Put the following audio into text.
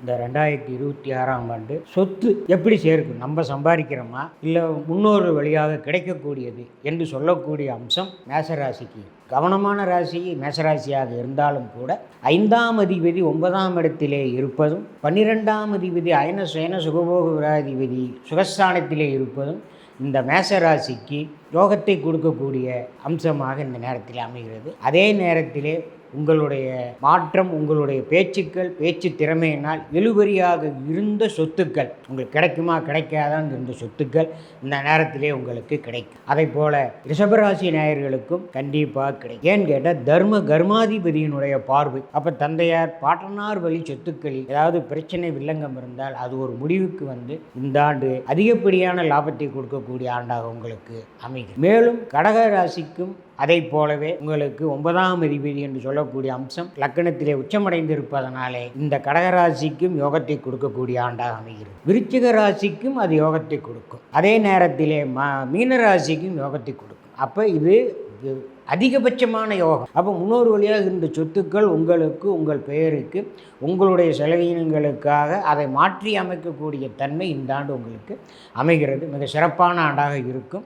இந்த 2026ஆம் ஆண்டு சொத்து எப்படி சேர்க்கும், நம்ம சம்பாதிக்கிறோமா இல்லை முன்னோர் வழியாக கிடைக்கக்கூடியது என்று சொல்லக்கூடிய அம்சம் மேசராசிக்கு. கவனமான ராசி மேசராசியாக இருந்தாலும் கூட 5ஆம் அதிபதி 9ஆம் இடத்திலே இருப்பதும் 12ஆம் அதிபதி அயன சுயன சுகபோக விராதிபதி சுகஸ்தானத்திலே இருப்பதும் இந்த மேசராசிக்கு யோகத்தை கொடுக்கக்கூடிய அம்சமாக இந்த நேரத்தில் அமைகிறது. அதே நேரத்திலே உங்களுடைய மாற்றம், உங்களுடைய பேச்சு திறமையினால் இழுபறியாக இருந்த சொத்துக்கள் உங்களுக்கு கிடைக்குமா கிடைக்காதான் இருந்த சொத்துக்கள் இந்த நேரத்திலே உங்களுக்கு கிடைக்கும். அதை போல ரிஷபராசி நேயர்களுக்கும் கண்டிப்பாக கிடைக்கும். ஏன்னு கேட்டால் கர்மாதிபதியினுடைய பார்வை. அப்போ தந்தையார் பாட்டனார் வழி சொத்துக்களில் ஏதாவது பிரச்சனை வில்லங்கம் இருந்தால் அது ஒரு முடிவுக்கு வந்து இந்த ஆண்டு அதிகப்படியான லாபத்தை கொடுக்கக்கூடிய ஆண்டாக உங்களுக்கு அமைகிறது. மேலும் கடக ராசிக்கும் அதை போலவே உங்களுக்கு 9ஆம் அதிபதி என்று சொல்லக்கூடிய அம்சம் லக்னத்திலே உச்சமடைந்திருப்பதனாலே இந்த கடகராசிக்கும் யோகத்தை கொடுக்கக்கூடிய ஆண்டாக அமைகிறது. விருச்சிக ராசிக்கும் அது யோகத்தை கொடுக்கும். அதே நேரத்திலே மீனராசிக்கும் யோகத்தை கொடுக்கும். அப்போ இது அதிகபட்சமான யோகம். அப்போ முன்னோர் வழியாக இருந்த சொத்துக்கள் உங்களுக்கு, உங்கள் பெயருக்கு, உங்களுடைய செலவினங்களுக்காக அதை மாற்றி அமைக்கக்கூடிய தன்மை இந்த ஆண்டு உங்களுக்கு அமைகிறது. மிக சிறப்பான ஆண்டாக இருக்கும்.